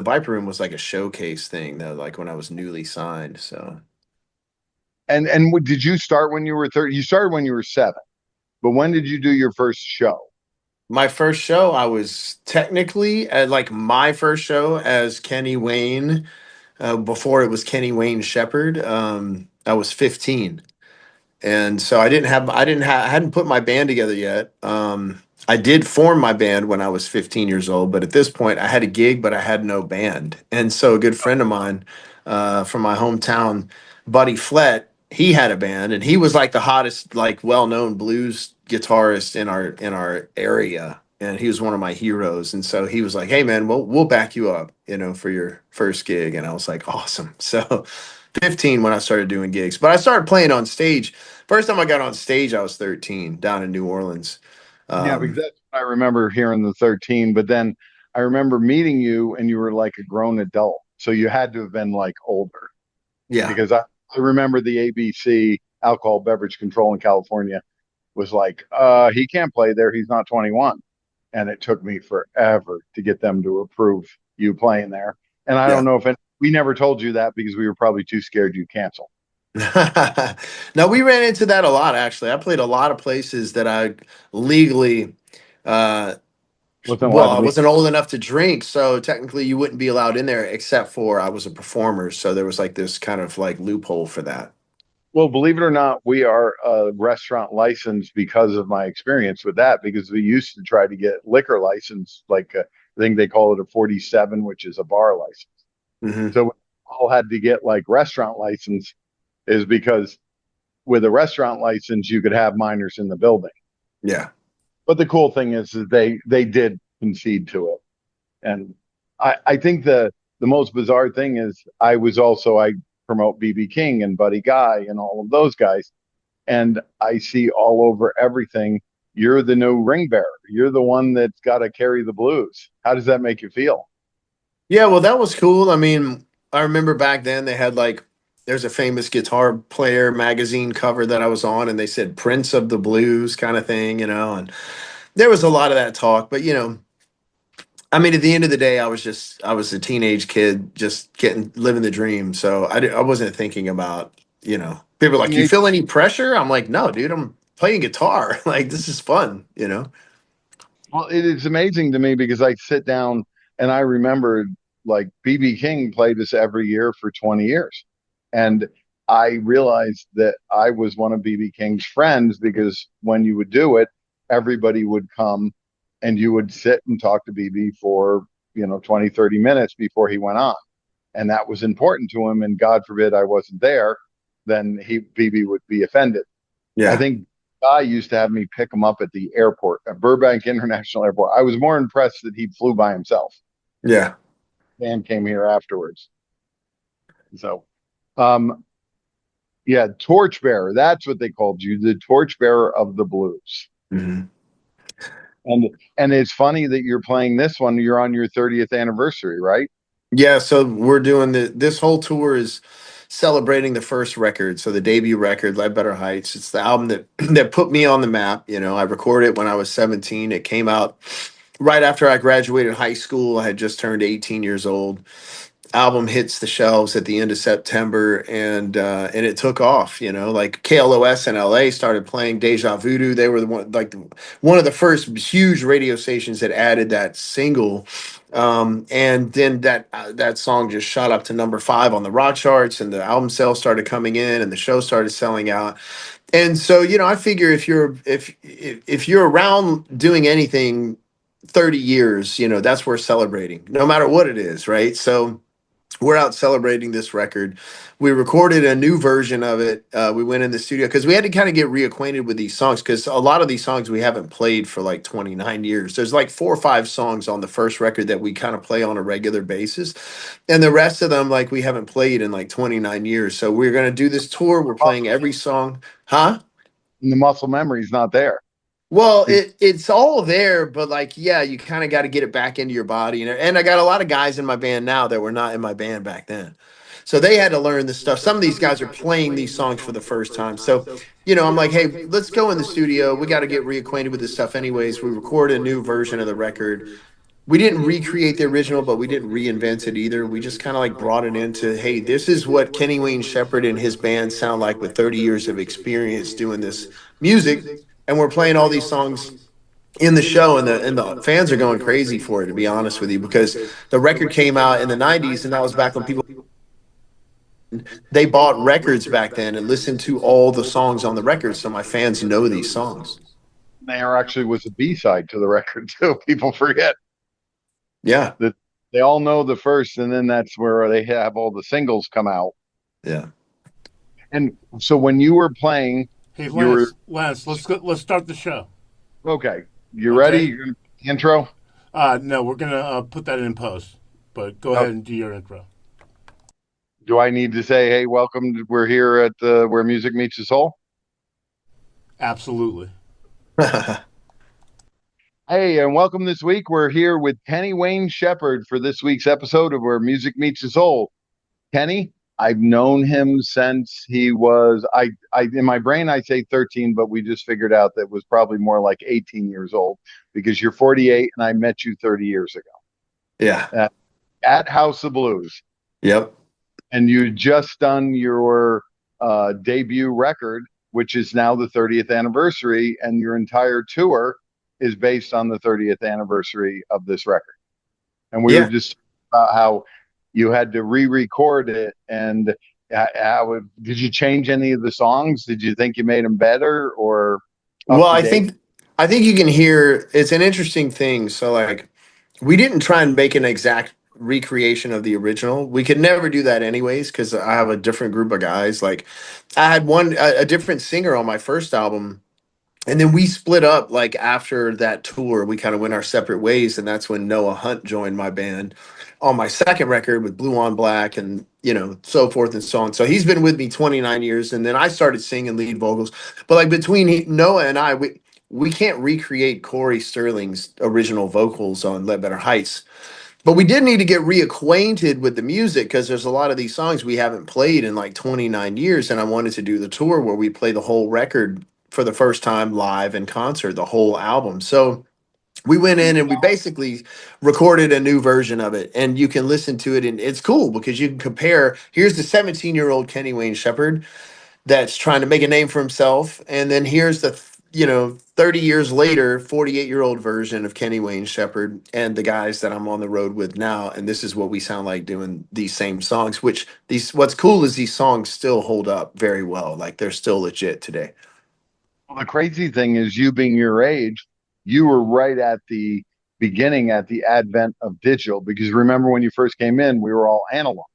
Viper Room was like a showcase thing though, like when I was newly signed. So Did you start when you were 30? You started when you were 7, but when did you do your first show? my first show, I was technically at like my first show as Kenny Wayne, before it was Kenny Wayne Shepherd. I was 15. And so I hadn't put my band together yet. I did form my band when I was 15 years old, but at this point I had a gig, but I had no band. And so a good friend of mine, from my hometown, Buddy Flett, he had a band, and he was like the hottest, like well-known blues guitarist in our area. And he was one of my heroes. And so he was like, "Hey man, we'll back you up, for your first gig." And I was like, "Awesome." So 15 when I started doing gigs, but I started playing on stage. First time I got on stage, I was 13 down in New Orleans. Yeah, because Um, that's I remember hearing the 13, but then I remember meeting you and you were like a grown adult. So you had to have been like older yeah. because I remember the ABC alcohol beverage control in California was like, he can't play there. He's not 21. And it took me forever to get them to approve you playing there. And I don't Yeah. know if we never told you that because we were probably too scared you'd cancel. Now we ran into that a lot actually. I played a lot of places that I legally, uh Wasn't allowed well, to I leave. wasn't old enough to drink, so technically you wouldn't be allowed in there except for I was a performer, so there was like this kind of like loophole for that. Well, believe it or not, we are a restaurant license because of my experience with that. Because we used to try to get liquor license, like I think they call it a 47, which is a bar license. Hmm. So we all had to get like restaurant license, is because with a restaurant license you could have minors in the building. Yeah. But the cool thing is they did concede to it, and I think the most bizarre thing is I promote BB King and Buddy Guy and all of those guys, and I see all over everything. You're the new ring bearer. You're the one that's got to carry the blues. How does that make you feel? Yeah, well, that was cool. I mean, I remember back then they had like there's a famous guitar player magazine cover that I was on, and they said Prince of the Blues kind of thing, and there was a lot of that talk. But I mean, at the end of the day, I was a teenage kid just getting living the dream. So I wasn't thinking about, people are like, "Do you Teenage. feel any pressure?" I'm like, "No, dude, I'm playing guitar. Like this is fun." Well, it is amazing to me because I sit down and I remember like BB King played us every year for 20 years. And I realized that I was one of BB King's friends because when you would do it, everybody would come and you would sit and talk to BB for, 20, 30 minutes before he went on. And that was important to him. And God forbid I wasn't there, then BB would be offended. I Yeah, think I used to have me pick him up at the airport, at Burbank International Airport. I was more impressed that he flew by himself. yeah. And came here afterwards. So, um, yeah, torchbearer. That's what they called you, the torchbearer of the blues. Hmm. And and it's funny that you're playing this one. You're on your 30th anniversary, right? Yeah, so we're doing this whole tour is celebrating the first record, so the debut record, Lead Better Heights. It's the album that that put me on the map. I recorded it when I was 17. It came out right after I graduated high school. I had just turned 18 years old. Album hits the shelves at the end of September, and it took off. Like KLOS in LA started playing Deja Voodoo. They were one of the first huge radio stations that added that single, and then that song just shot up to number 5 on the rock charts, and the album sales started coming in, and the show started selling out. And so I figure if you're around doing anything 30 years, that's worth celebrating, no matter what it is, right? So we're out celebrating this record. We recorded a new version of it. We went in the studio because we had to kind of get reacquainted with these songs because a lot of these songs we haven't played for like 29 years. There's like 4 or 5 songs on the first record that we kind of play on a regular basis. And the rest of them, like, we haven't played in like 29 years. So we're going to do this tour. We're playing every song. Huh? And the muscle memory is not there. Well, it's all there, but like, yeah, you kind of got to get it back into your body, and I got a lot of guys in my band now that were not in my band back then, so they had to learn this stuff. Some of these guys are playing these songs for the first time, so I'm like, hey, let's go in the studio. We got to get reacquainted with this stuff, anyways. We recorded a new version of the record. we didn't recreate the original, but we didn't reinvent it either. We just kind of like brought it into, hey, this is what Kenny Wayne Shepherd and his band sound like with 30 years of experience doing this music. And we're playing all these songs in the show, and the fans are going crazy for it, to be honest with you, because the record came out in the 90s, and that was back when people they bought records back then and listened to all the songs on the record. So my fans know these songs. There actually was a B side to the record too. People forget Yeah. that they all know the first, and then that's where they have all the singles come out. Yeah. And so when you were playing, Hey you were Lance, let's go, let's start the show. okay. You ready? Okay. You're gonna intro. No, we're gonna put that in post. But go Oh, ahead and do your intro. do I need to say, "Hey, welcome"? We're here at the where music meets the soul. Absolutely. Hey, and welcome this week. We're here with Kenny Wayne Shepherd for this week's episode of Where Music Meets the Soul. Kenny, I've known him since he was I in my brain I say 13, but we just figured out that it was probably more like 18 years old because you're 48 and I met you 30 years Yeah. ago at House of Blues. Yep. And you just done your debut record, which is now the 30th anniversary, and your entire tour is based on the 30th anniversary of this record. And we were Yeah. just about how you had to re-record it, and how did you change any of the songs? Did you think you made them better or Well, up to date? I think you can hear it's an interesting thing. So like we didn't try and make an exact recreation of the original. We could never do that anyways because I have a different group of guys. Like I had a different singer on my first album, and then we split up like after that tour. We kind of went our separate ways, and that's when Noah Hunt joined my band on my second record with Blue on Black, and so forth and so on. So he's been with me 29 years, and then I started singing lead vocals. But like between Noah and I, we can't recreate Corey Sterling's original vocals on Ledbetter Heights. But we did need to get reacquainted with the music because there's a lot of these songs we haven't played in like 29 years. And I wanted to do the tour where we play the whole record for the first time live in concert, the whole album. So we went in and we basically recorded a new version of it. And you can listen to it. And it's cool because you can compare. Here's the 17-year-old Kenny Wayne Shepherd that's trying to make a name for himself. And then here's the, 30 years later, 48-year-old version of Kenny Wayne Shepherd and the guys that I'm on the road with now. And this is what we sound like doing these same songs, what's cool is these songs still hold up very well. Like they're still legit today. Well, the crazy thing is, you being your age, you were right at the beginning, at the advent of digital. Because remember when you first came in, we were all analog.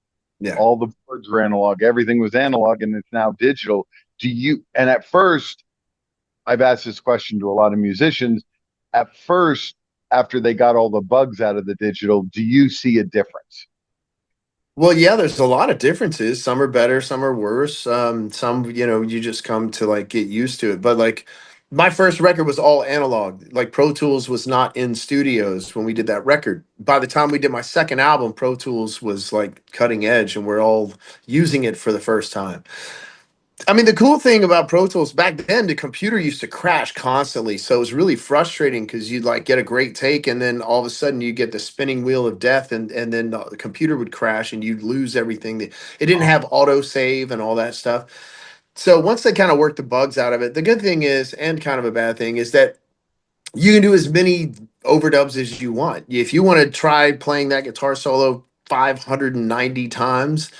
Yeah. All the boards were analog, everything was analog, and it's now digital. And at first, I've asked this question to a lot of musicians. At first, after they got all the bugs out of the digital, do you see a difference? Well, yeah, there's a lot of differences. Some are better, some are worse. Some, you just come to like get used to it. But like my first record was all analog. Like Pro Tools was not in studios when we did that record. By the time we did my second album, Pro Tools was like cutting edge and we're all using it for the first time. I mean, the cool thing about Pro Tools back then, the computer used to crash constantly. So it was really frustrating because you'd like get a great take and then all of a sudden you get the spinning wheel of death and then the computer would crash and you'd lose everything. It didn't have auto save and all that stuff. So once they kind of worked the bugs out of it, the good thing is, and kind of a bad thing, is that you can do as many overdubs as you want. If you want to try playing that guitar solo 590 times,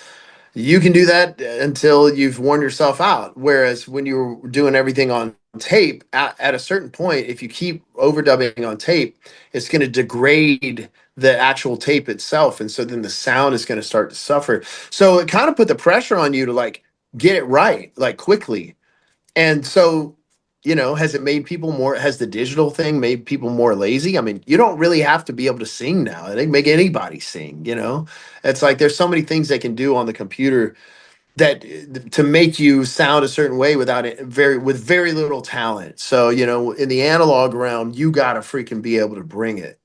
you can do that until you've worn yourself out. Whereas when you're doing everything on tape, at a certain point, if you keep overdubbing on tape, it's going to degrade the actual tape itself. And so then the sound is going to start to suffer. So it kind of put the pressure on you to like get it right, like quickly. And so, has it made people more, has the digital thing made people more lazy? I mean, you don't really have to be able to sing now. They can make anybody sing. It's like there's so many things they can do on the computer that to make you sound a certain way without it with very little talent. So, in the analog realm, you got to freaking be able to bring it.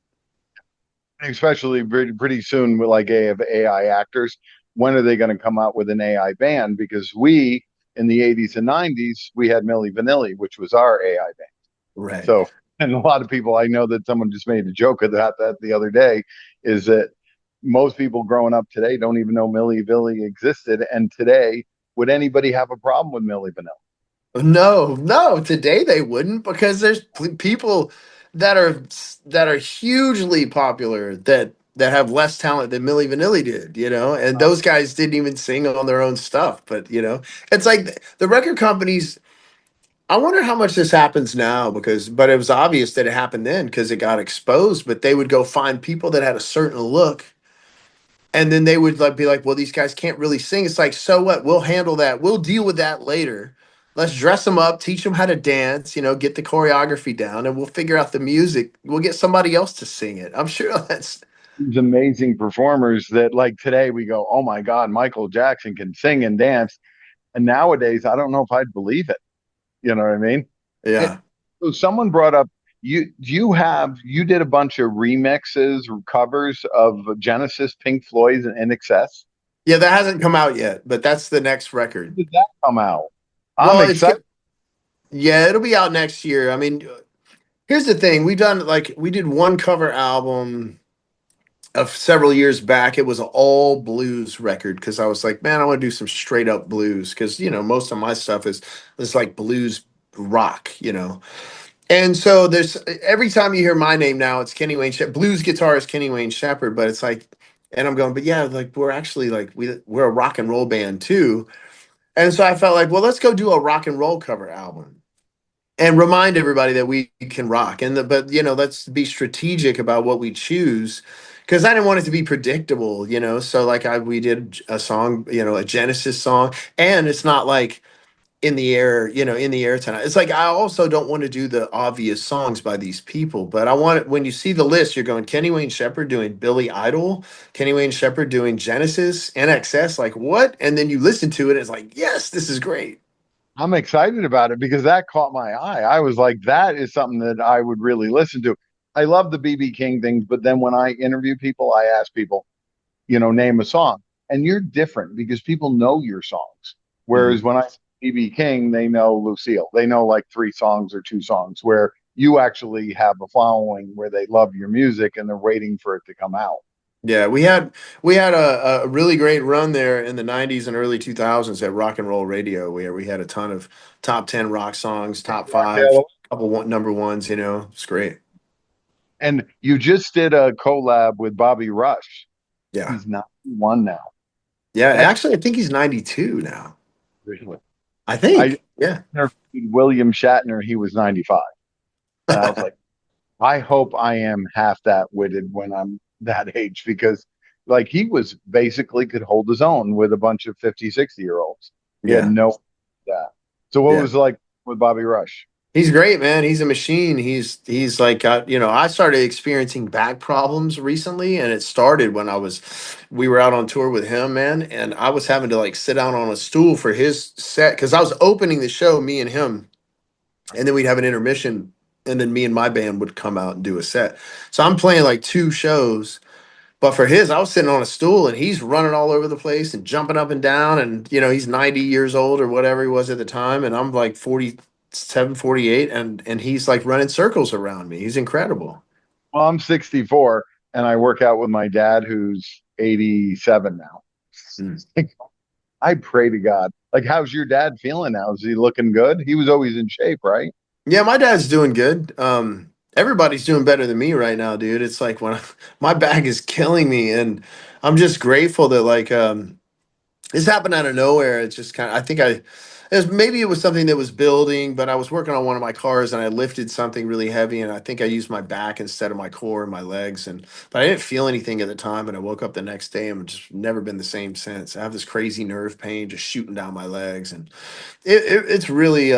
Especially pretty soon with like AI actors. When are they going to come out with an AI band? Because we in the 80s and 90s we had Milli Vanilli, which was our AI band. Right. So And a lot of people, I know that someone just made a joke about that the other day, is that most people growing up today don't even know Milli Vanilli existed. And today, would anybody have a problem with Milli Vanilli? No, no, today they wouldn't because there's people that are that are hugely popular that have less talent than Milli Vanilli did, you know, and those guys didn't even sing on their own stuff. But you know, it's like the record companies. I wonder how much this happens now because, but it was obvious that it happened then because it got exposed. But they would go find people that had a certain look, and then they would like be like, "Well, these guys can't really sing." It's like, so what? We'll handle that. We'll deal with that later. Let's dress them up, teach them how to dance, you know, get the choreography down, and we'll figure out the music. We'll get somebody else to sing it. I'm sure that's These amazing performers that, like today, we go, oh my God, Michael Jackson can sing and dance. And nowadays, I don't know if I'd believe it. You know what I mean? It, yeah, so someone brought up you did a bunch of remixes or covers of Genesis, Pink Floyd, and NXS. yeah. That hasn't come out yet, but that's the next When record. did that come out? I'm Well, it's excited. yeah, it'll be out next year. I mean, here's the thing: we did one cover album of several years back. It was an all blues record because I was like, man, I want to do some straight up blues because you know most of my stuff is like blues rock, you know. And so there's every time you hear my name now, it's Kenny Wayne blues guitarist Kenny Wayne Shepherd, but it's like, and I'm going, but yeah, like we're actually like we're a rock and roll band too. And so I felt like, well, let's go do a rock and roll cover album and remind everybody that we can rock but you know let's be strategic about what we choose because I didn't want it to be predictable, you know, so like we did a song, you know, a Genesis song, and it's not like in the air, you know, in the air tonight. It's like I also don't want to do the obvious songs by these people, but I want it when you see the list, you're going Kenny Wayne Shepherd doing Billy Idol, Kenny Wayne Shepherd doing Genesis, NXS, like what? And then you listen to it, it's like, yes, this is great. I'm excited about it because that caught my eye. I was like, that is something that I would really listen to. I love the BB King things, but then when I interview people, I ask people, name a song. And you're different because people know your songs. Whereas Mhm. when I say BB King, they know Lucille. They know like three songs or two songs, where you actually have a following where they love your music and they're waiting for it to come out. Yeah, we had a really great run there in the '90s and early 2000s at Rock and Roll Radio, where we had a ton of top 10 rock songs, top five, couple number ones. You know, it's great. And you just did a collab with Bobby Rush. Yeah, He's 91 now. yeah. That Actually, I think he's 92 now. really. I I think. Yeah, interviewed William Shatner, he was 95. And I was like, I hope I am half that witted when I'm that age because like he was basically could hold his own with a bunch of 50, 60-year olds. He had yeah, no that. So what yeah. was it like with Bobby Rush? He's great, man. He's a machine. He's like got, you know, I started experiencing back problems recently, and it started when we were out on tour with him, man, and I was having to like sit down on a stool for his set because I was opening the show, me and him, and then we'd have an intermission, and then me and my band would come out and do a set. So I'm playing like two shows, but for his, I was sitting on a stool and he's running all over the place and jumping up and down. And, you know, he's 90 years old or whatever he was at the time. And I'm like 47, 48, and he's like running circles around me. He's incredible. Well, I'm 64 and I work out with my dad who's 87 now. Mm. I pray to God. Like, how's your dad feeling now? Is he looking good? He was always in shape, right? Yeah, my dad's doing good. Everybody's doing better than me right now, dude. It's like my back is killing me. And I'm just grateful that this happened out of nowhere. It's just kind of, maybe it was something that was building, but I was working on one of my cars and I lifted something really heavy and I think I used my back instead of my core and my legs. But I didn't feel anything at the time. And I woke up the next day and just never been the same since. I have this crazy nerve pain just shooting down my legs. And it's really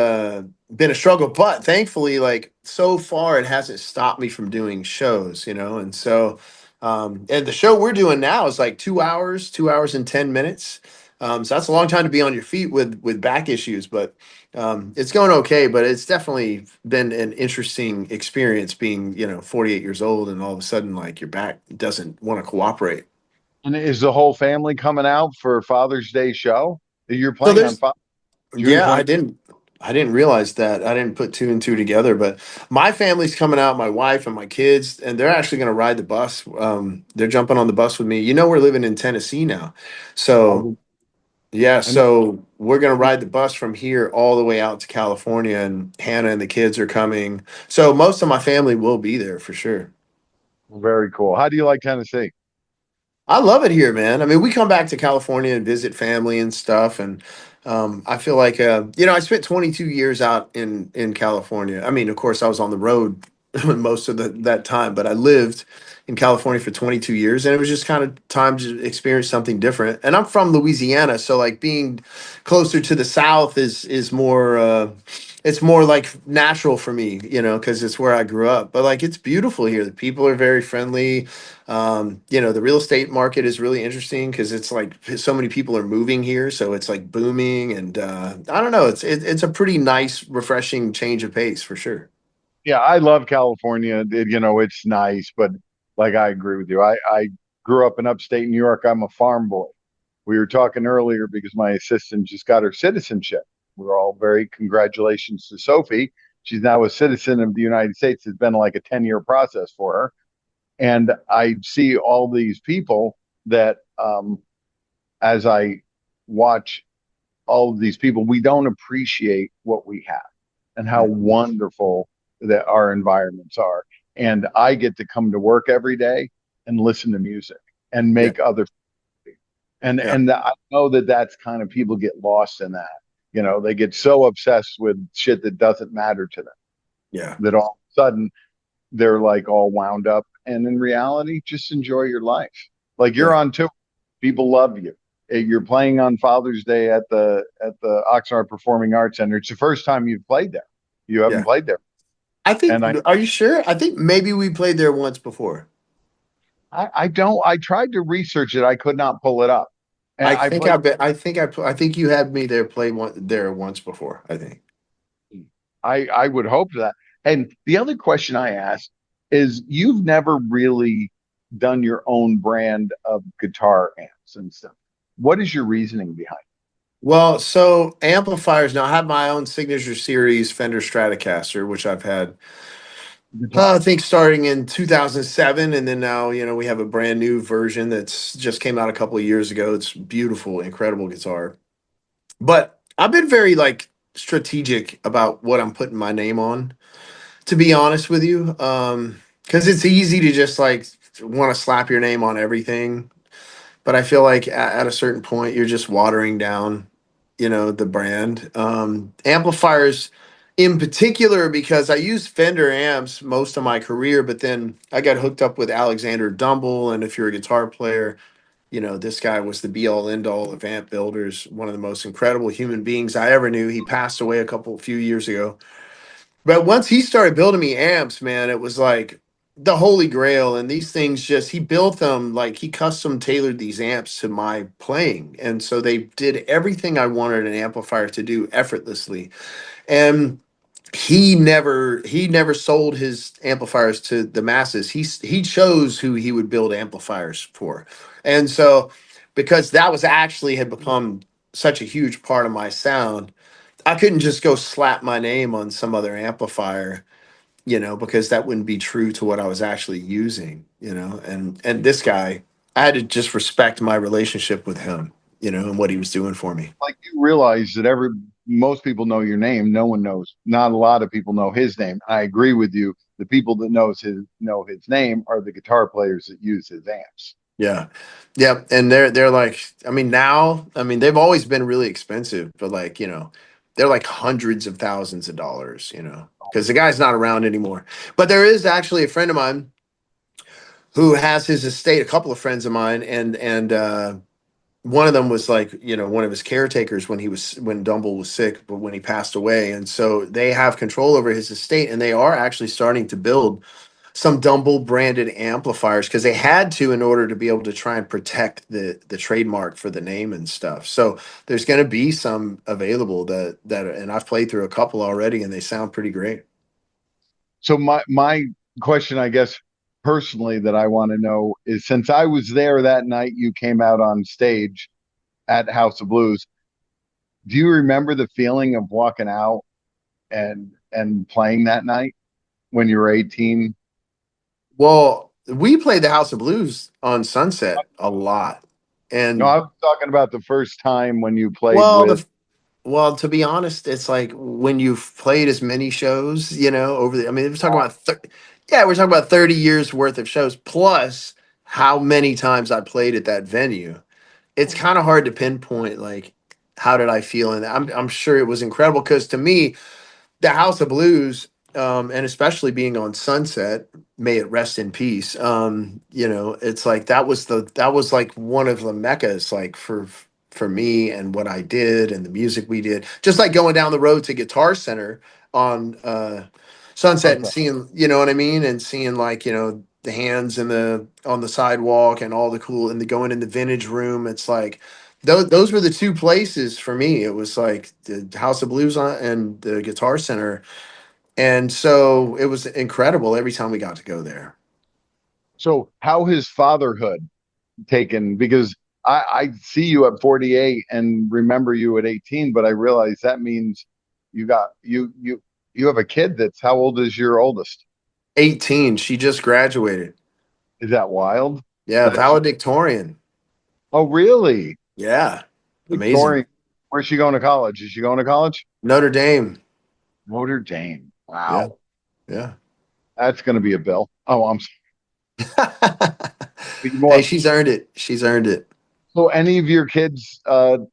been a struggle, but thankfully, like so far, it hasn't stopped me from doing shows, you know. And so, and the show we're doing now is like 2 hours, 2 hours and 10 minutes. So that's a long time to be on your feet with back issues, but it's going okay. But it's definitely been an interesting experience being, you know, 48 years old and all of a sudden like your back doesn't want to cooperate. And is the whole family coming out for Father's Day show? You're So playing on there's June yeah, I 20th. didn't. I didn't realize that. I didn't put two and two together, but my family's coming out, my wife and my kids, and they're actually going to ride the bus. They're jumping on the bus with me. You know, we're living in Tennessee now. I So, would, yeah, and so we're going to ride the bus from here all the way out to California, and Hannah and the kids are coming. So, most of my family will be there for sure. very cool. How do you like Tennessee? I love it here, man. I mean, we come back to California and visit family and stuff, and I feel like I spent 22 years out in California. I mean, of course, I was on the road most of that time, but I lived in California for 22 years, and it was just kind of time to experience something different. And I'm from Louisiana, so like being closer to the South is more. It's more like natural for me, because it's where I grew up. But like, it's beautiful here. The people are very friendly. The real estate market is really interesting because it's like so many people are moving here, so it's like booming, and I don't know, it's a pretty nice, refreshing change of pace for sure. Yeah, I love California. It's nice, but like I agree with you. I grew up in upstate New York. I'm a farm boy. We were talking earlier because my assistant just got her citizenship. We're all very congratulations to Sophie. She's now a citizen of the United States. It's been like a 10-year process for her. And I see all these people that, as I watch all of these people, we don't appreciate what we have and how Yeah, wonderful that our environments are. And I get to come to work every day and listen to music and yeah, make other yeah, and I know that that's kind of people get lost in that. They get so obsessed with shit that doesn't matter to them yeah, that all of a sudden they're like all wound up. And in reality, just enjoy your life. Like you're yeah, on tour, people love you. You're playing on Father's Day at the Oxnard Performing Arts Center. It's the first time you've played there. You haven't yeah. played there, I think. and I Are you sure? I think maybe we played there once before. I don't. I tried to research it. I could not pull it up. And I I think played. I bet. I think you had me there play there once before. I think. I would hope that. And the other question I ask is, you've never really done your own brand of guitar amps and stuff. What is your reasoning behind Well, so amplifiers now. I have my own signature series Fender Stratocaster, which I've had. I guitar? think starting in 2007, and then now we have a brand new version that's just came out a couple of years ago. It's beautiful, incredible guitar. But I've been very like strategic about what I'm putting my name on. To be honest with you, because it's easy to just like want to slap your name on everything. But I feel like at a certain point, you're just watering down, the brand. Amplifiers, in particular, because I used Fender amps most of my career, but then I got hooked up with Alexander Dumble, and if you're a guitar player, this guy was the be all end all of amp builders, one of the most incredible human beings I ever knew. He passed away a few years ago, but once he started building me amps, man, it was like the holy grail. And these things just, he built them like he custom tailored these amps to my playing. And so they did everything I wanted an amplifier to do effortlessly. And he never sold his amplifiers to the masses. He chose who he would build amplifiers for. And so because that was actually had become such a huge part of my sound, I couldn't just go slap my name on some other amplifier, because that wouldn't be true to what I was actually using, and this guy, I had to just respect my relationship with him, and what he was doing for me. Like you realize that most people know your name. No one knows. Not a lot of people know his name. I agree with you. The people that know his name are the guitar players that use his amps. Yeah. Yeah. And they're like, I mean, now, I mean, they've always been really expensive, but like, they're like hundreds of thousands of dollars, because the guy's not around anymore. But there is actually a friend of mine who has his estate, a couple of friends of mine, and one of them was like, one of his caretakers when Dumble was sick, but when he passed away. And so they have control over his estate, and they are actually starting to build some Dumble branded amplifiers because they had to in order to be able to try and protect the trademark for the name and stuff. So there's going to be some available and I've played through a couple already, and they sound pretty great. So my question, I guess, personally, that I want to know is, since I was there that night you came out on stage at House of Blues, do you remember the feeling of walking out and playing that night when you were 18? Well, we played the House of Blues on Sunset a lot. No, And I was talking about the first time when you played well, with. the well, to be honest, it's like when you've played as many shows, over the, I mean, we're talking about, yeah, we're talking about 30 years worth of shows plus how many times I played at that venue. It's kind of hard to pinpoint, like, how did I feel in that? I'm sure it was incredible because to me, the House of Blues, and especially being on Sunset, may it rest in peace. It's like that was like one of the meccas, like for me and what I did and the music we did. Just like going down the road to Guitar Center on Sunset and Okay. seeing, you know what I mean, and seeing like the hands in the on the sidewalk and all the cool and the going in the vintage room. It's like those were the two places for me. It was like the House of Blues and the Guitar Center, and so it was incredible every time we got to go there. So how has fatherhood taken? Because I see you at 48 and remember you at 18, but I realize that means you have a kid that's how old is your oldest? 18, she just graduated. Is that wild? Yeah, That's valedictorian. Oh, really? Yeah, amazing. Victoria, where's she going to college? Is she going to college? Notre Dame. Notre Dame. Yeah, Wow. yeah. That's going to be a bill. Oh, I'm sorry. Hey, More. she's earned it. She's earned it. So any of your kids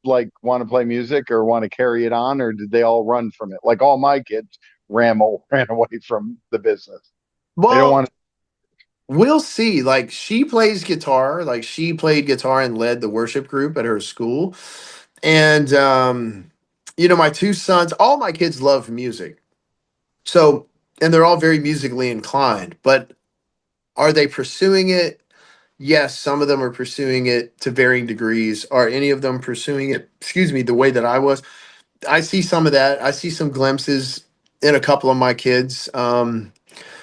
like want to play music or want to carry it on, or did they all run from it? Like all my kids ran away from the business. They don't Well, want to. we'll see. Like she plays guitar. Like she played guitar and led the worship group at her school. And my two sons, all my kids love music. So, and they're all very musically inclined, but are they pursuing it? Yes, some of them are pursuing it to varying degrees. Are any of them pursuing it, excuse me, the way that I was? I see some of that. I see some glimpses in a couple of my kids.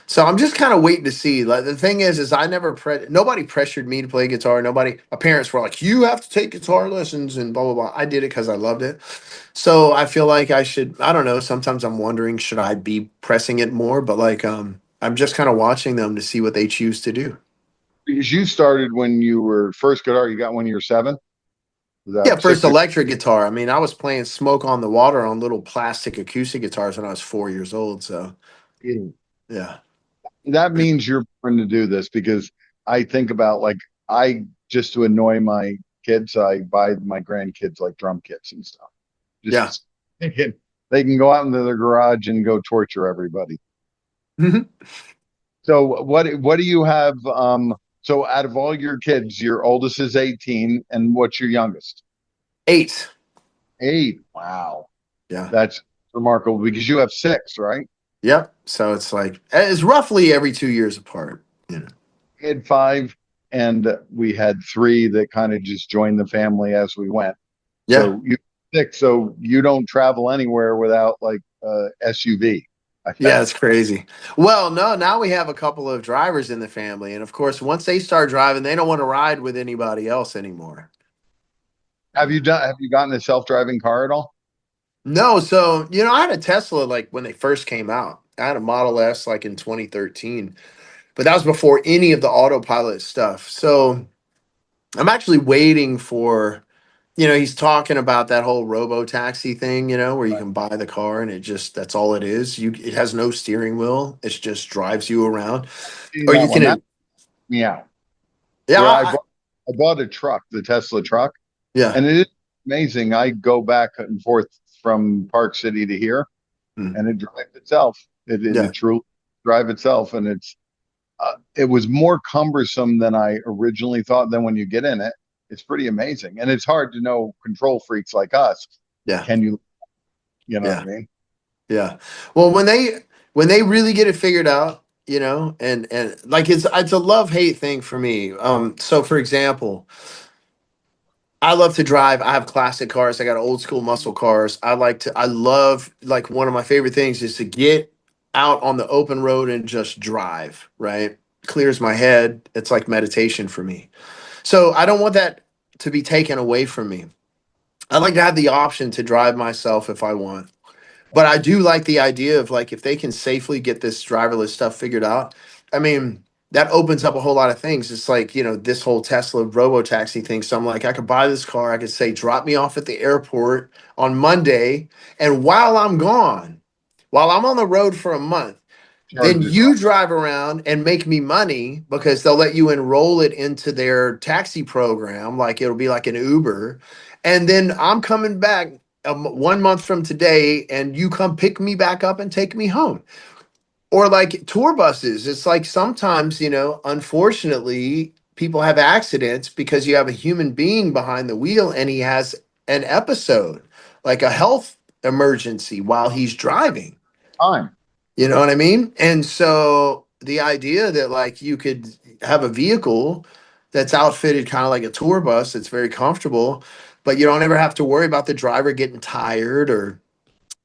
So I'm just kind of waiting to see. Like the thing is I never nobody pressured me to play guitar. Nobody, my parents were like, "You have to take guitar lessons," and blah blah blah. I did it because I loved it. So I feel like I should. I don't know. Sometimes I'm wondering, should I be pressing it more? But like, I'm just kind of watching them to see what they choose to do. Because you started when you were first guitar, you got when you were seven. Was Yeah, that first 6 or electric guitar. I mean, I was playing Smoke on the Water on little plastic acoustic guitars when I was 4 years old. So eight? yeah, That means you're born to do this because I think about like I just to annoy my kids, I buy my grandkids like drum kits and stuff. yeah. Just they can go out into their garage and go torture everybody. So what do you have? So out of all your kids, your oldest is 18, and what's your youngest? 8. 8. Wow, Yeah. that's remarkable because you have six, right? Yep. So it's like it's roughly every 2 years apart. You know. We had five, and we had three that kind of just joined the family as we went. Yeah. So you six, so you don't travel anywhere without like SUV. I Yeah, bet. it's crazy. Well, no, now we have a couple of drivers in the family, and of course, once they start driving, they don't want to ride with anybody else anymore. Have you done? Have you gotten a self-driving car at all? No, so I had a Tesla like when they first came out. I had a Model S like in 2013, but that was before any of the autopilot stuff. So I'm actually waiting for, he's talking about that whole robo taxi thing, where you Right. can buy the car and that's all it is. It has no steering wheel. It just drives you around. Seen Or that you one. That can, yeah. yeah, Where I bought a truck, the Tesla truck, yeah. and it is amazing. I go back and forth from Park City to here, Mm, and it drives itself. It yeah. truly drive itself, and it was more cumbersome than I originally thought. Then when you get in it, it's pretty amazing, and it's hard to know control freaks like us. Yeah. Can you, you know what I Yeah. mean? Yeah. Well, when they really get it figured out, and like it's a love-hate thing for me. So for example, I love to drive. I have classic cars. I got old school muscle cars. I love, like, one of my favorite things is to get out on the open road and just drive, right? Clears my head. It's like meditation for me. So I don't want that to be taken away from me. I like to have the option to drive myself if I want. But I do like the idea of like if they can safely get this driverless stuff figured out. I mean, that opens up a whole lot of things. It's like, this whole Tesla robo taxi thing. So I'm like, I could buy this car. I could say, drop me off at the airport on Monday. And while I'm gone, while I'm on the road for a month, then Charges. you drive around and make me money because they'll let you enroll it into their taxi program. Like it'll be like an Uber. And then I'm coming back 1 month from today and you come pick me back up and take me home. Or like tour buses. It's like sometimes, unfortunately, people have accidents because you have a human being behind the wheel and he has an episode, like a health emergency while he's driving. Time. You know what I mean? And so the idea that like you could have a vehicle that's outfitted kind of like a tour bus that's very comfortable, but you don't ever have to worry about the driver getting tired or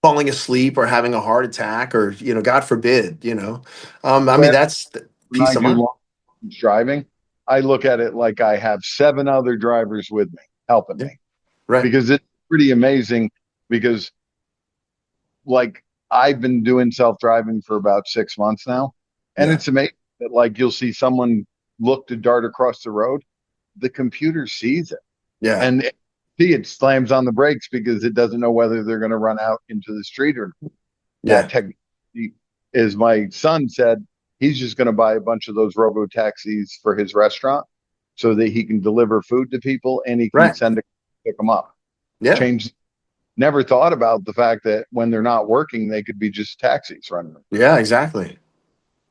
falling asleep or having a heart attack or, God forbid, I mean, When that's the I peace of do mind. long distance driving, I look at it like I have seven other drivers with me helping Yeah. me Right. because it's pretty amazing. Because like I've been doing self driving for about 6 months now, and Yeah. it's amazing that like you'll see someone look to dart across the road, the computer sees it, Yeah. and see it slams on the brakes because it doesn't know whether they're going to run out into the street or not. That Yeah. technology is, my son said he's just going to buy a bunch of those robo taxis for his restaurant so that he can deliver food to people and he can Right. send it pick them up. Yeah. Change. Never thought about the fact that when they're not working, they could be just taxis running. Yeah, exactly.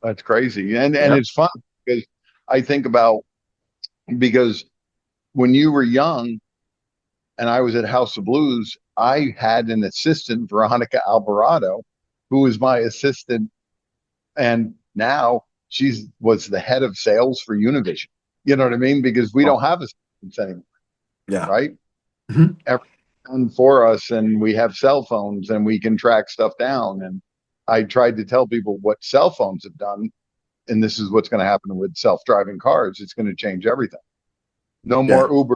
That's crazy. And Yep. it's fun because I think about, because when you were young and I was at House of Blues, I had an assistant, Veronica Alvarado, who was my assistant, and now she's was the head of sales for Univision. You know what I mean? Because we Oh, don't have assistants anymore, yeah. right? Mhm. Everything's done for us, and we have cell phones, and we can track stuff down. And I tried to tell people what cell phones have done, and this is what's going to happen with self-driving cars. It's going to change everything. No Yeah. more Uber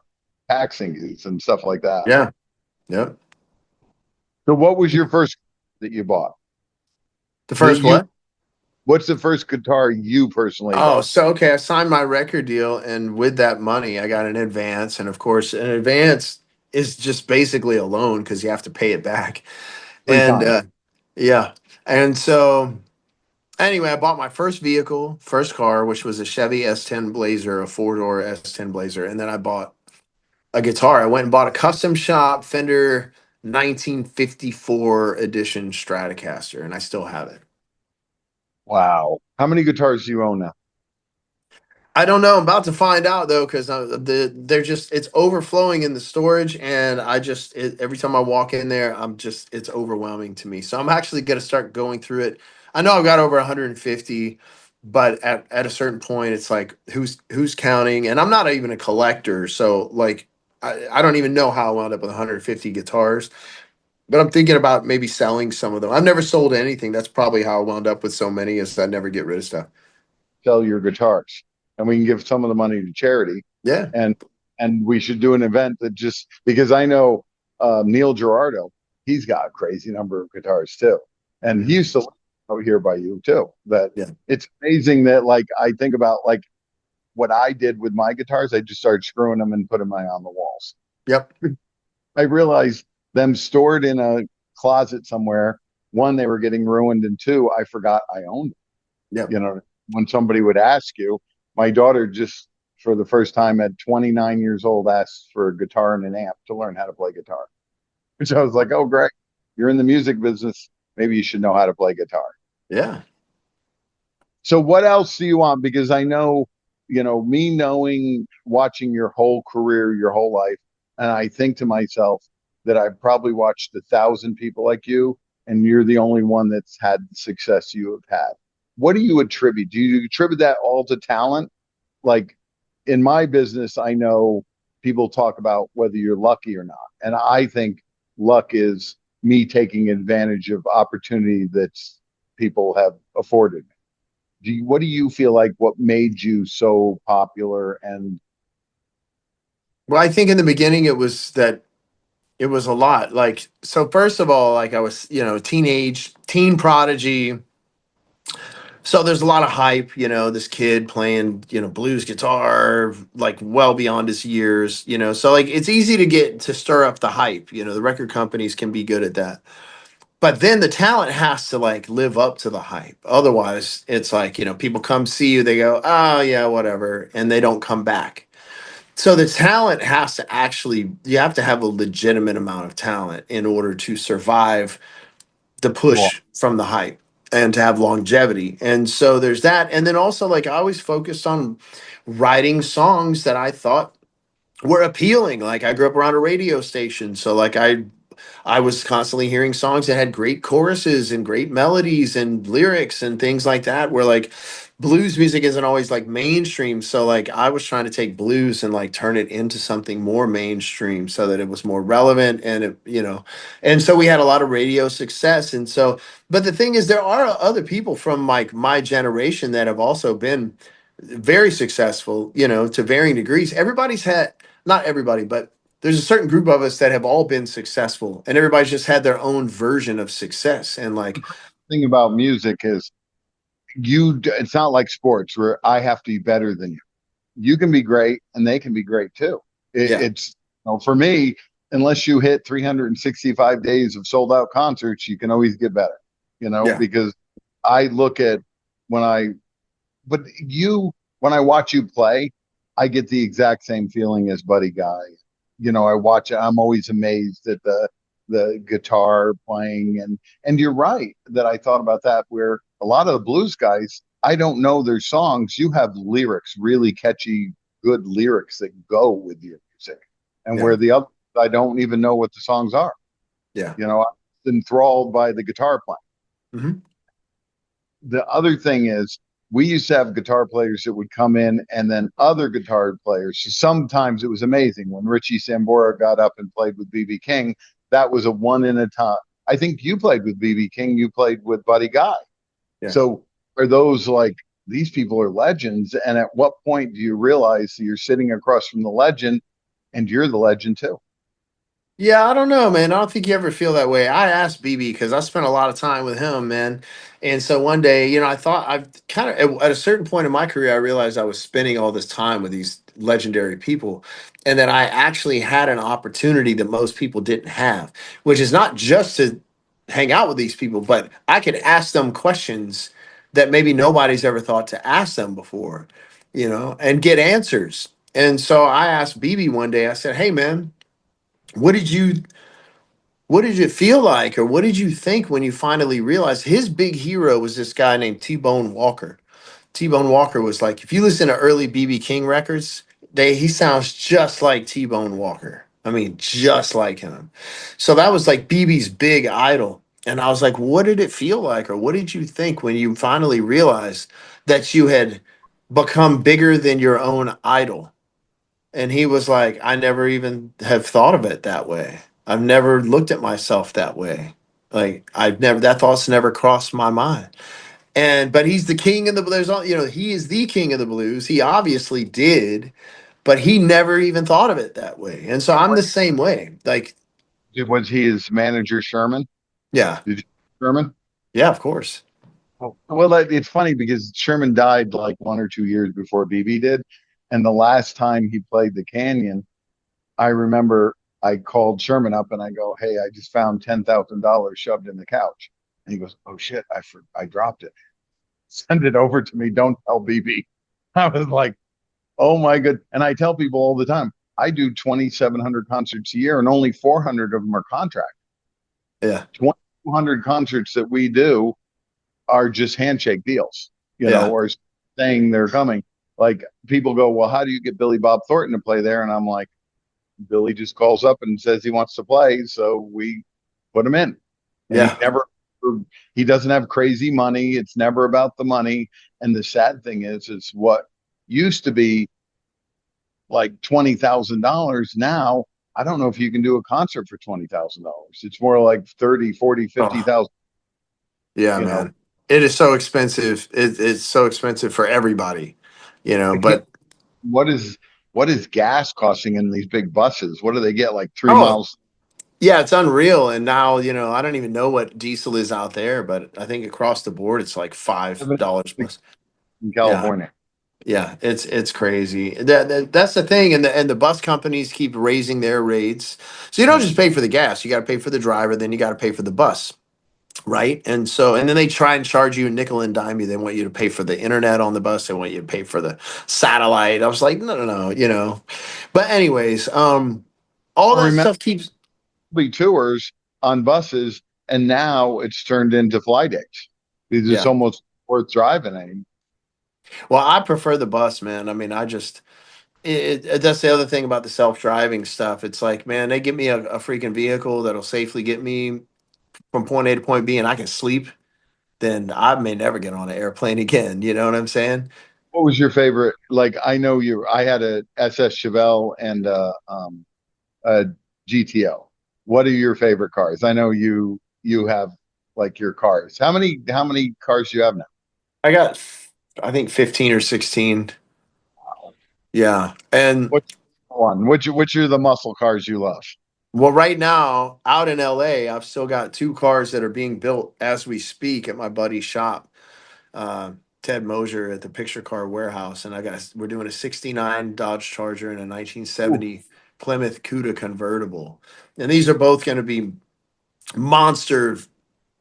taxis and stuff like that. Yeah. Yep. So, what was your first that you bought? The That first you? what? What's the first guitar you personally Oh, bought? so okay, I signed my record deal, and with that money, I got an advance, and of course, an advance is just basically a loan because you have to pay it back. Three And times. yeah, and so anyway, I bought my first vehicle, first car, which was a Chevy S10 Blazer, a four-door S10 Blazer, and then I bought a guitar. I went and bought a custom shop Fender 1954 edition Stratocaster, and I still have it. Wow. How many guitars do you own now? I don't know. I'm about to find out though, because they're just it's overflowing in the storage, and every time I walk in there, it's overwhelming to me. So I'm actually gonna start going through it. I know I've got over 150, but at a certain point, it's like who's counting? And I'm not even a collector, so like I don't even know how I wound up with 150 guitars. But I'm thinking about maybe selling some of them. I've never sold anything. That's probably how I wound up with so many, is I never get rid of stuff. Sell your guitars, and we can give some of the money to charity. Yeah. And we should do an event that, just because I know Neil Gerardo, he's got a crazy number of guitars too, and he Mhm. used to live out here by you too. That Yeah. it's amazing that, like, I think about like what I did with my guitars. I just started screwing them and putting them on the walls. Yep. I realized them stored in a closet somewhere. One, they were getting ruined, and two, I forgot I owned them. Yep. You know, when somebody would ask you, my daughter just for the first time at 29 years old asked for a guitar and an amp to learn how to play guitar. Which I was like, oh, great. You're in the music business. Maybe you should know how to play guitar. Yeah. So what else do you want? Because I know, me knowing, watching your whole career, your whole life, and I think to myself that I've probably watched 1,000 people like you, and you're the only one that's had the success you have had. What do you attribute? Do you attribute that all to talent? Like in my business, I know people talk about whether you're lucky or not. And I think luck is me taking advantage of opportunity that people have afforded me. What do you feel like what made you so popular? And Well, I think in the beginning it was that It was a lot. Like, so first of all, like I was, teen prodigy. So there's a lot of hype, this kid playing, blues guitar, like well beyond his years, So like it's easy to get to stir up the hype, the record companies can be good at that. But then the talent has to like live up to the hype. Otherwise, it's like, people come see you, they go, "Oh, yeah, whatever," and they don't come back. So the talent has to actually, you have to have a legitimate amount of talent in order to survive the Well, push from the hype and to have longevity. And so there's that. And then also, like, I always focused on writing songs that I thought were appealing. Like, I grew up around a radio station. So, like, I was constantly hearing songs that had great choruses and great melodies and lyrics and things like that, where like blues music isn't always like mainstream. So like I was trying to take blues and like turn it into something more mainstream so that it was more relevant and and so we had a lot of radio success. And so, but the thing is, there are other people from like my generation that have also been very successful, to varying degrees. Everybody's had, not everybody, but there's a certain group of us that have all been successful and everybody's just had their own version of success. And like, thing about music is it's not like sports where I have to be better than you. You can be great and they can be great too. yeah, It's, for me, unless you hit 365 days of sold out concerts, you can always get better, yeah, because I look at when I, but when I watch you play, I get the exact same feeling as Buddy Guy. I watch it, I'm always amazed at the guitar playing, and you're right that I thought about that, where a lot of the blues guys, I don't know their songs. You have lyrics, really catchy, good lyrics that go with your music. And yeah, where the other, I don't even know what the songs are. yeah. I'm enthralled by the guitar playing. Hmm. The other thing is, we used to have guitar players that would come in, and then other guitar players. Sometimes it was amazing when Richie Sambora got up and played with BB King. That was a one in a time. I think you played with BB King. You played with Buddy Guy. Yeah. So are those like, these people are legends? And at what point do you realize that you're sitting across from the legend and you're the legend too? Yeah, I don't know, man. I don't think you ever feel that way. I asked BB because I spent a lot of time with him, man. And so one day, I thought I've kind of, at a certain point in my career, I realized I was spending all this time with these legendary people and that I actually had an opportunity that most people didn't have, which is not just to hang out with these people, but I could ask them questions that maybe nobody's ever thought to ask them before, and get answers. And so I asked BB one day, I said, "Hey, man, what did you what did it feel like, or what did you think when you finally realized?" His big hero was this guy named T-Bone Walker. T-Bone Walker was like, if you listen to early BB King records, he sounds just like T-Bone Walker. I mean, just like him. So that was like BB's big idol. And I was like, what did it feel like, or what did you think when you finally realized that you had become bigger than your own idol? And he was like, I never even have thought of it that way. I've never looked at myself that way. Like that thought's never crossed my mind. But he's the king of the blues. He is the king of the blues. He obviously did, but he never even thought of it that way. And so I'm the same way. Like, Was he his manager, Sherman? yeah, Did you, Sherman? yeah, of course. Oh, well, it's funny because Sherman died like 1 or 2 years before BB did. And the last time he played the Canyon, I remember I called Sherman up and I go, "Hey, I just found $10,000 shoved in the couch." And he goes, "Oh shit, I dropped it. Send it over to me. Don't tell BB." I was like, "Oh my good." And I tell people all the time, I do 2,700 concerts a year and only 400 of them are contract. Yeah, 2,200 concerts that we do are just handshake deals, yeah, or saying they're coming. Like, people go, "Well, how do you get Billy Bob Thornton to play there?" And I'm like, Billy just calls up and says he wants to play, so we put him in. And yeah. he doesn't have crazy money. It's never about the money. And the sad thing is what used to be like $20,000 now. I don't know if you can do a concert for $20,000. It's more like 30, 40, Oh, 50,000. yeah, You know, man. It is so expensive. It's so expensive for everybody, I can't. but What is what is gas costing in these big buses? What do they get, like three oh, miles? Yeah, it's unreal. And now, I don't even know what diesel is out there, but I think across the board it's like $5 plus. In Yeah. California. Yeah, it's crazy. That's the thing, and the bus companies keep raising their rates. So you don't Yeah. just pay for the gas; you got to pay for the driver, then you got to pay for the bus, right? And then they try and charge you nickel and dime you. They want you to pay for the internet on the bus. They want you to pay for the satellite. I was like, no, no, no. But anyways, all I that remember stuff keeps. tours on buses, and now it's turned into fly dates because it's Yeah. almost worth driving. And Well, I prefer the bus, man. I mean, I just that's the other thing about the self-driving stuff. It's like, man, they give me a freaking vehicle that'll safely get me from point A to point B and I can sleep, then I may never get on an airplane again. You know what I'm saying? what was your favorite? Like, I know you. I had a SS Chevelle and a GTO. What are your favorite cars? I know you have like your cars. How many cars do you have now? I got, I think 15 or 16. Yeah. And What's one? Which are the muscle cars you love? well, right now out in LA, I've still got two cars that are being built as we speak at my buddy's shop, uh, Ted Mosier at the Picture Car Warehouse. And we're doing a 69 Dodge Charger and a Ooh, 1970 Plymouth Cuda convertible. And these are both going to be monster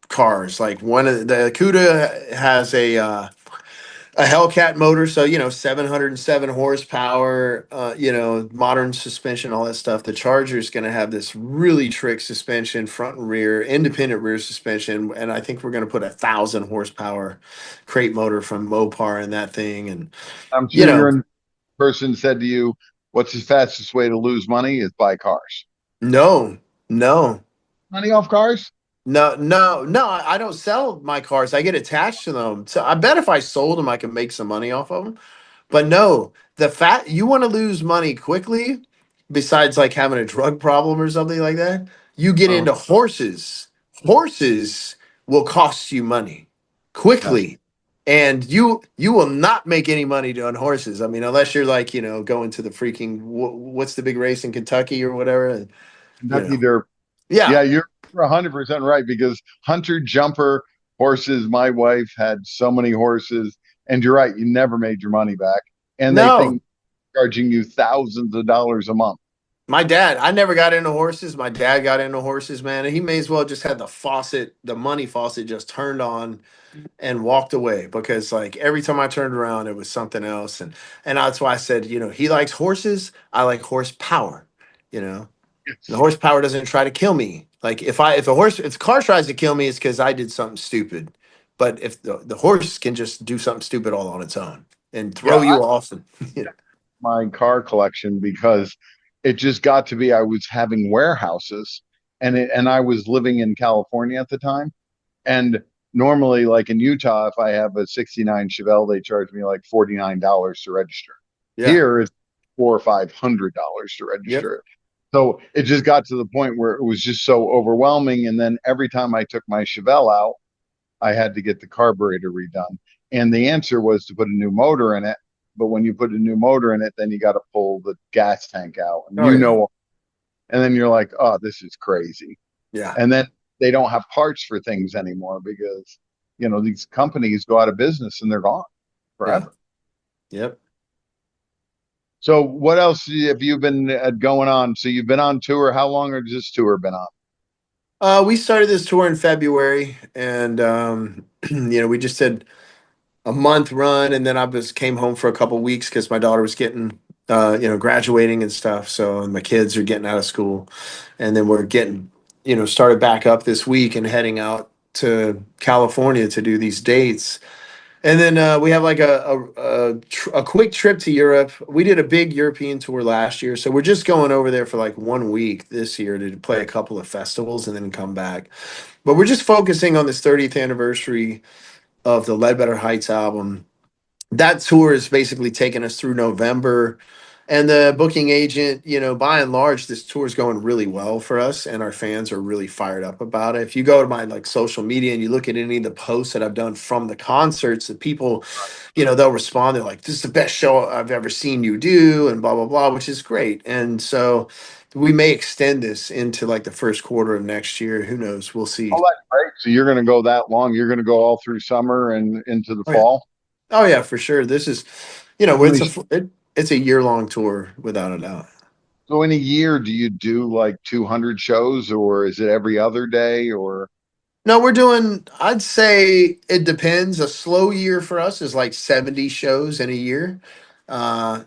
cars. Like one of the Cuda has a Hellcat motor, so 707 horsepower, modern suspension, all that stuff. The Charger is going to have this really trick suspension, front and rear, independent rear suspension, and I think we're going to put 1,000 horsepower crate motor from Mopar in that thing, and I'm you sure know, your person said to you, "What's the fastest way to lose money is buy cars." no, no. Money off cars? No, no, no. I don't sell my cars. I get attached to them. So I bet if I sold them, I could make some money off of them. But no, the fact you want to lose money quickly, besides like having a drug problem or something like that, you get Oh, into horses. Horses will cost you money yes. quickly. And you will not make any money doing horses. I mean, unless you're like, going to the freaking what's the big race in Kentucky or whatever, and you Kentucky, know. they're Yeah. yeah, you're 100% right because hunter jumper horses. My wife had so many horses, and you're right. You never made your money back, and they No. think charging you thousands of dollars a month. My dad, I never got into horses. My dad got into horses, man, and he may as well just had the money faucet just turned on and walked away because like every time I turned around, it was something else, and that's why I said, he likes horses, I like horsepower, you know. And the Yes. horsepower doesn't try to kill me. Like if the car tries to kill me, it's because I did something stupid. But if the horse can just do something stupid all on its own and Yeah, throw you off, and my car collection because it just got to be I was having warehouses and I was living in California at the time. And normally, like in Utah, if I have a 69 Chevelle, they charge me like $49 to register. yeah, Here it's $400 or $500 to yep, register it. So it just got to the point where it was just so overwhelming. And then every time I took my Chevelle out, I had to get the carburetor redone. And the answer was to put a new motor in it. But when you put a new motor in it, then you got to pull the gas tank out. And oh yeah, and then you're like, oh, this is crazy. yeah, And then they don't have parts for things anymore because, these companies go out of business and they're gone yeah, forever. yep. So what else have you been going on? So you've been on tour. How long has this tour been on? We started this tour in February, and we just did a month run, and then I just came home for a couple weeks because my daughter was getting, graduating and stuff. So, and my kids are getting out of school, and then we're getting, started back up this week and heading out to California to do these dates. And then we have like a quick trip to Europe. We did a big European tour last year, so we're just going over there for like 1 week this year to play a couple of festivals and then come back. But we're just focusing on this 30th anniversary of the Ledbetter Heights album. That tour is basically taking us through November, And the booking agent, by and large, this tour is going really well for us, and our fans are really fired up about it. If you go to my like social media and you look at any of the posts that I've done from the concerts, the people, they'll respond. They're like, "This is the best show I've ever seen you do," and blah blah blah, which is great. And so we may extend this into like the first quarter of next year. Who knows? We'll see. Oh, that's great. So you're going to go that long? You're going to go all through summer and into the Oh yeah, fall? oh yeah, for sure. This is, How many? it's a year long tour without a doubt. So in a year, do you do like 200 shows, or is it every other day? Or No, we're doing, I'd say it depends. A slow year for us is like 70 shows in a year. Uh,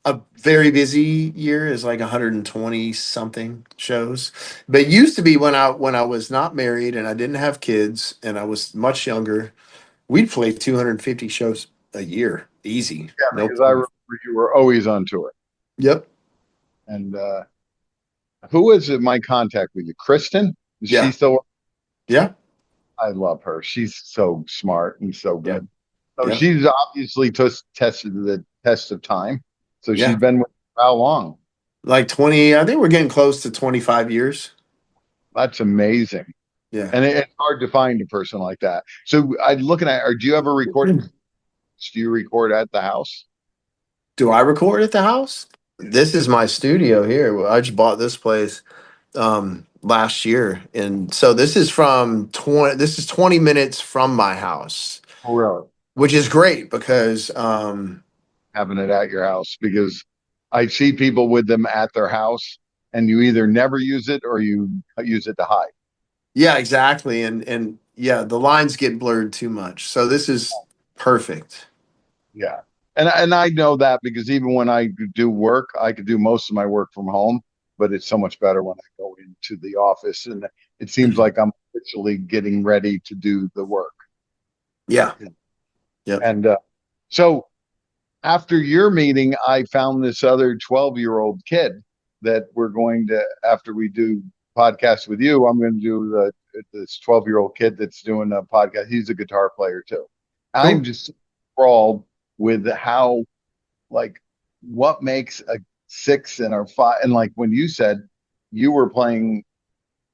a very busy year is like 120 something shows. But it used to be when I was not married and I didn't have kids and I was much younger, we'd play 250 shows a year. Easy. yeah, No because I problem. remember you were always on tour. Yep. And who is it? My contact with you, Kristen? Is she Yeah. still? Yeah. I love her. She's so smart and so Yeah. good. So Yeah. she's obviously tested the test of time. So she's Yeah. been with you how long? Like 20, I think we're getting close to 25 years. That's amazing. Yeah. And it's hard to find a person like that. So I'm looking at, or do you ever record? Do you record at the house? Do I record at the house? This is my studio here. I just bought this place last year. And so this is 20 minutes from my house, Oh, really? which is great because Having it at your house because I see people with them at their house and you either never use it or you use it to hide. yeah, exactly. And yeah, the lines get blurred too much. So this is perfect. Yeah. And I know that because even when I do work, I could do most of my work from home, but it's so much better when I go into the office and it seems like I'm officially getting ready to do the work. Yeah. Yep. And so after your meeting, I found this other 12-year-old kid that we're going to, after we do podcast with you, I'm going to do this 12-year-old kid that's doing a podcast. He's a guitar player too. I'm Cool. just enthralled with how, like, what makes a six and a five. And like when you said you were playing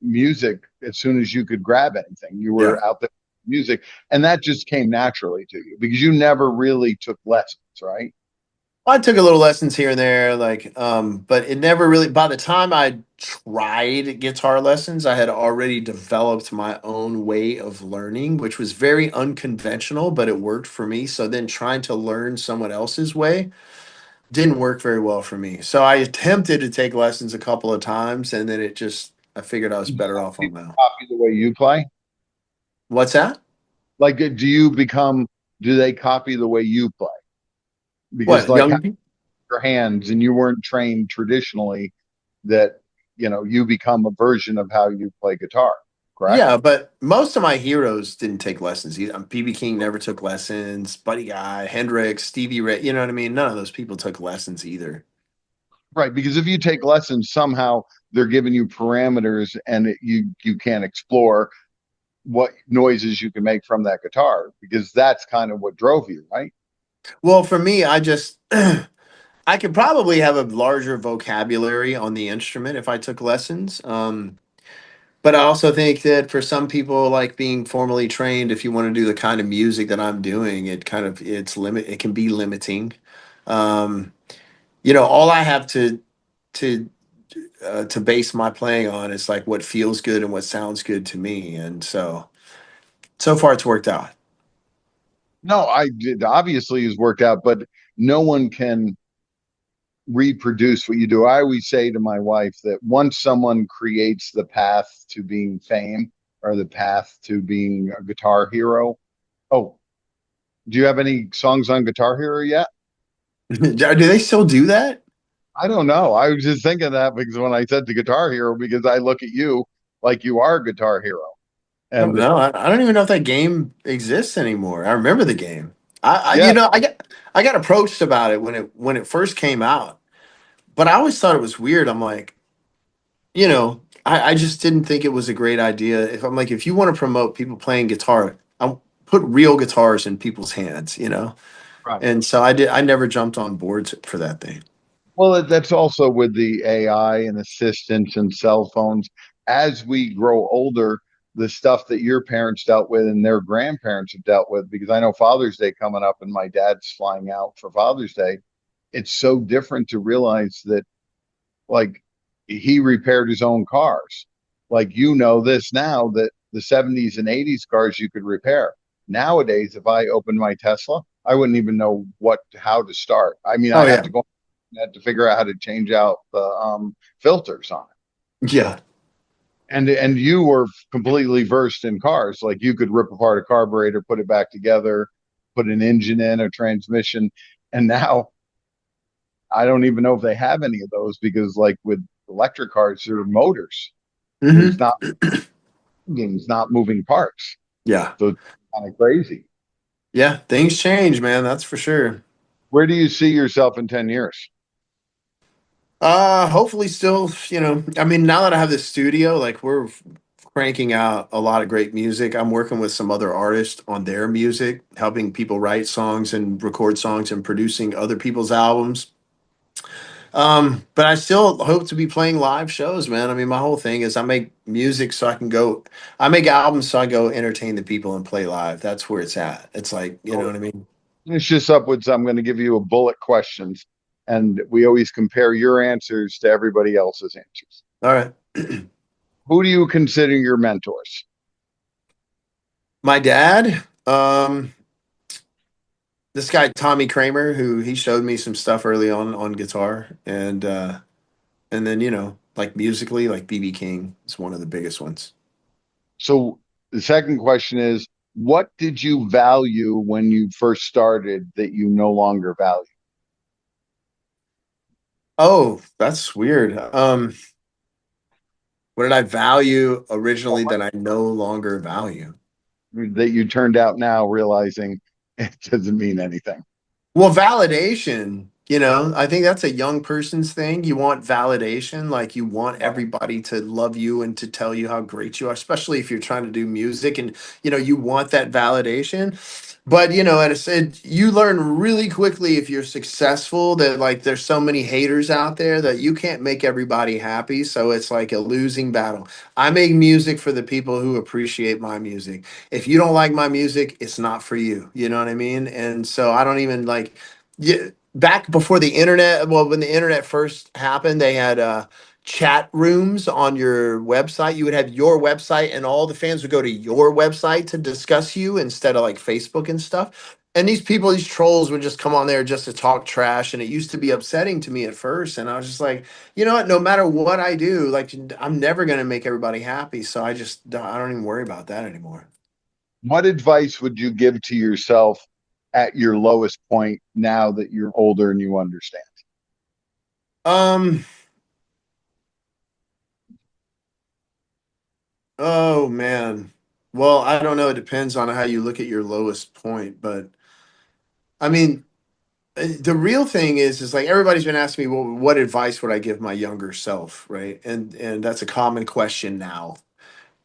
music as soon as you could grab anything, you Yeah. were out there with music. And that just came naturally to you because you never really took lessons, right? I took a little lessons here and there, but it never really. By the time I tried guitar lessons, I had already developed my own way of learning, which was very unconventional, but it worked for me. So then trying to learn someone else's way didn't work very well for me. So I attempted to take lessons a couple of times, and then I figured I was better off on People my own. copy the way you play? What's that? Like, do they copy the way you play? Because, What, like, young people? your hands and you weren't trained traditionally, that, you become a version of how you play guitar, correct? Yeah, but most of my heroes didn't take lessons. BB King never took lessons. Buddy Guy, Hendrix, Stevie Ray. You know what I mean? None of those people took lessons either. Right. Because if you take lessons, somehow they're giving you parameters and you can't explore what noises you can make from that guitar because that's kind of what drove you, right? Well, for me, I could probably have a larger vocabulary on the instrument if I took lessons. But I also think that for some people, like being formally trained, if you want to do the kind of music that I'm doing, it can be limiting. Um, all I have to to base my playing on is like what feels good and what sounds good to me, and so far it's worked out. No, I did obviously has worked out, but no one can reproduce what you do. I always say to my wife that once someone creates the path to being fame or the path to being a guitar hero. Oh, do you have any songs on Guitar Hero yet? Do they still do that? I don't know. I was just thinking that because when I said the Guitar Hero, because I look at you like you are a guitar hero. I don't And know. I don't even know if that game exists anymore. I remember the game. yeah, I got approached about it when it first came out, but I always thought it was weird. I'm like, I just didn't think it was a great idea. If you want to promote people playing guitar, I'll put real guitars in people's hands. right. And so I never jumped on boards for that thing. Well, that's also with the AI and assistants and cell phones. As we grow older, the stuff that your parents dealt with and their grandparents have dealt with, because I know Father's Day coming up and my dad's flying out for Father's Day. It's so different to realize that, like, he repaired his own cars. Like, this now, that the 70s and 80s cars you could repair. Nowadays, if I open my Tesla, I wouldn't even know how to start. I mean, Oh I have yeah. to go on the internet to figure out how to change out the filters on it. Yeah. And you were completely versed in cars. Like, you could rip apart a carburetor, put it back together, put an engine in, a transmission. And now I don't even know if they have any of those, because, like, with electric cars, there are motors. There's Hmm. not There's not moving parts. Yeah. So it's kind of crazy. Yeah. Things change, man. That's for sure. Where do you see yourself in 10 years? Hopefully still, I mean, now that I have this studio, like we're cranking out a lot of great music. I'm working with some other artists on their music, helping people write songs and record songs and producing other people's albums. But I still hope to be playing live shows, man. I mean, my whole thing is I make music so I make albums so I go entertain the people and play live. That's where it's at. It's like, you know So what I mean? finish this up with, I'm going to give you a bullet questions, and we always compare your answers to everybody else's answers. All right. Who do you consider your mentors? My dad, this guy Tommy Kramer, who he showed me some stuff early on guitar, and then like musically, like BB King is one of the biggest ones. So the second question is, what did you value when you first started that you no longer value? Oh, that's weird. What did I value originally that I no longer value? That you turned out now realizing it doesn't mean anything. Well, validation, I think that's a young person's thing. You want validation, like you want everybody to love you and to tell you how great you are, especially if you're trying to do music and you want that validation. But as I said, you learn really quickly if you're successful that like there's so many haters out there that you can't make everybody happy. So it's like a losing battle. I make music for the people who appreciate my music. If you don't like my music, it's not for you. You know what I mean? And so I don't even like, yeah, back before the internet, well, when the internet first happened, they had chat rooms on your website. You would have your website and all the fans would go to your website to discuss you instead of like Facebook and stuff. And these people, these trolls would just come on there just to talk trash. And it used to be upsetting to me at first. And I was just like, you know what? No matter what I do, like I'm never going to make everybody happy. So I don't even worry about that anymore. What advice would you give to yourself at your lowest point now that you're older and you understand? Um, oh man. Well, I don't know. It depends on how you look at your lowest point, but I mean, the real thing is like everybody's been asking me, well, what advice would I give my younger self, right? And that's a common question now.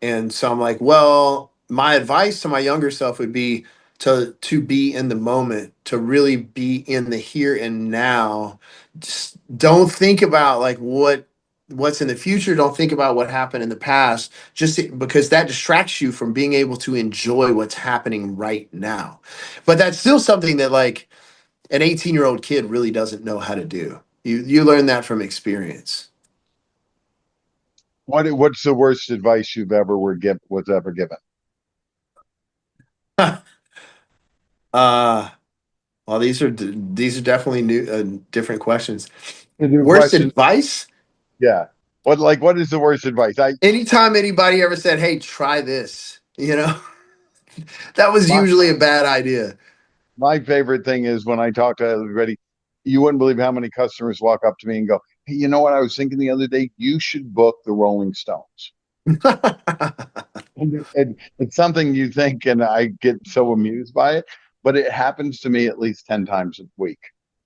And so I'm like, well, my advice to my younger self would be to be in the moment, to really be in the here and now. Just don't think about like what's in the future. Don't think about what happened in the past, because that distracts you from being able to enjoy what's happening right now. But that's still something that like an 18-year-old kid really doesn't know how to do. You learn that from experience. What's the worst advice you've ever was ever given? uh Well, these are definitely new, different questions. The new Worst question, advice? yeah. What is the worst advice? Anytime anybody ever said, "Hey, try this," that was my usually a bad idea. my favorite thing is when I talk to everybody, you wouldn't believe how many customers walk up to me and go, "Hey, you know what I was thinking the other day? You should book the Rolling Stones." And it's something you think, and I get so amused by it, but it happens to me at least 10 times a week.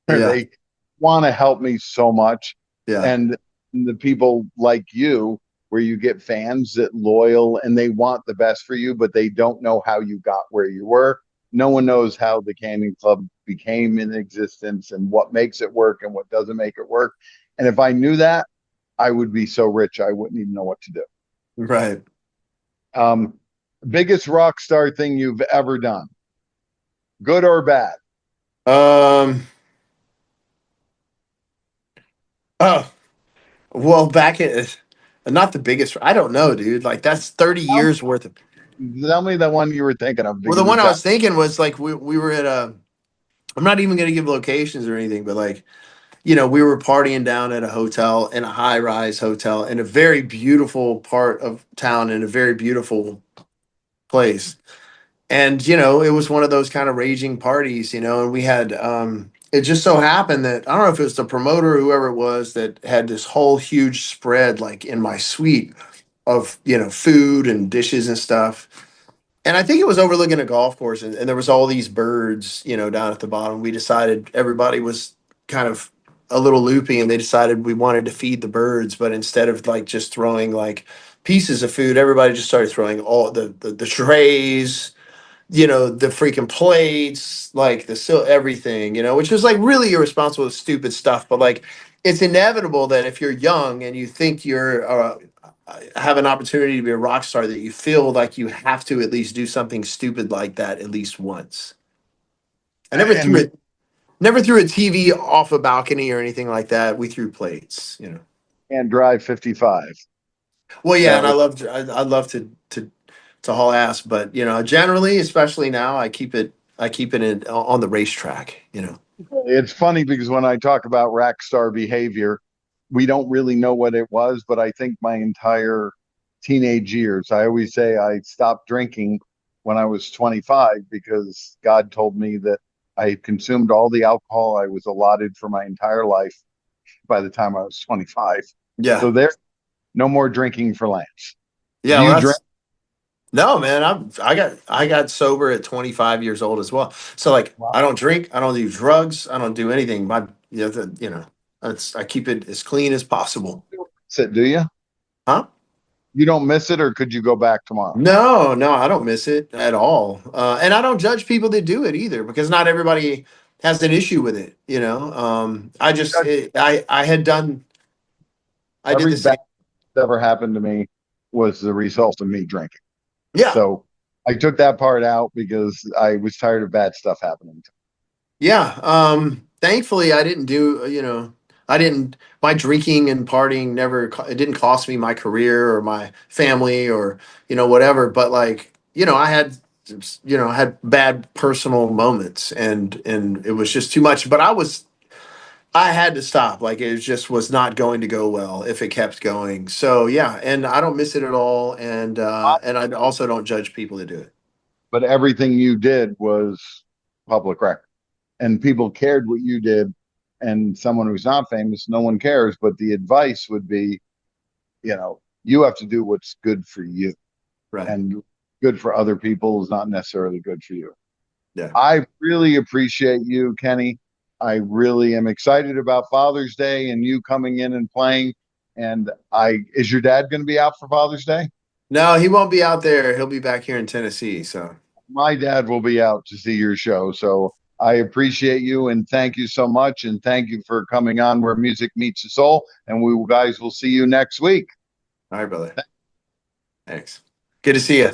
Where Yeah, they want to help me so much. yeah, And the people like you, where you get fans that loyal and they want the best for you, but they don't know how you got where you were. no one knows how the Canyon Club became in existence and what makes it work and what doesn't make it work. And if I knew that, I would be so rich I wouldn't even know what to do. Right. Um, Biggest rock star thing you've ever done, good or bad? Um. Oh, well, back at not the biggest. I don't know, dude. Like that's 30 Tell years worth of. tell me the one you were thinking of Well, the because one it's I out. was thinking was like we were at a. I'm not even gonna give locations or anything, but like we were partying down at a hotel in a high rise hotel in a very beautiful part of town in a very beautiful place. And it was one of those kind of raging parties, and we had it just so happened that I don't know if it was the promoter or whoever it was that had this whole huge spread like in my suite of food and dishes and stuff. And I think it was overlooking a golf course, and there was all these birds, down at the bottom. We decided everybody was kind of a little loopy, and they decided we wanted to feed the birds, but instead of like just throwing like pieces of food, everybody just started throwing all the trays, the freaking plates, like everything, which was like really irresponsible, stupid stuff. But like, it's inevitable that if you're young and you think you're have an opportunity to be a rock star, that you feel like you have to at least do something stupid like that at least once. I never And threw it. Never threw a TV off a balcony or anything like that. We threw plates. and Drive 55. Well, yeah, That and was I love to haul ass, but generally, especially now, I keep it on the racetrack. it's funny because when I talk about rock star behavior, we don't really know what it was, but I think my entire teenage years, I always say I stopped drinking when I was 25 because God told me that I had consumed all the alcohol I was allotted for my entire life by the time I was 25. Yeah, So there's no more drinking for Lance. Do yeah. Well, you drink? that's no, man. I got sober at 25 years old as well. So like, I don't drink, I don't do drugs, I don't do anything. I keep it as clean as possible. Sit, do you? Huh? You don't miss it, or could you go back tomorrow? No, no, I don't miss it at all. And I don't judge people that do it either, because not everybody has an issue with it. I had done, I did Every the bad same. that ever happened to me was the result of me drinking. Yeah, So I took that part out because I was tired of bad stuff happening. yeah. Thankfully, I didn't do, I didn't, my drinking and partying it didn't cost me my career or my family or, whatever. But like, I had bad personal moments, and it was just too much. But I had to stop. Like it was not going to go well if it kept going. So yeah, and I don't miss it at all. And I also don't judge people that do it. But everything you did was public record, and people cared what you did. And someone who's not famous, no one cares. But the advice would be, you have to do what's good for you, Right. and good for other people is not necessarily good for you. Yeah. I really appreciate you, Kenny. I really am excited about Father's Day and you coming in and playing. And is your dad going to be out for Father's Day? No, he won't be out there. He'll be back here in Tennessee. So, My dad will be out to see your show. So I appreciate you and thank you so much. And thank you for coming on Where Music Meets the Soul. And we guys will see you next week. all right, brother. Thanks. Good to see you.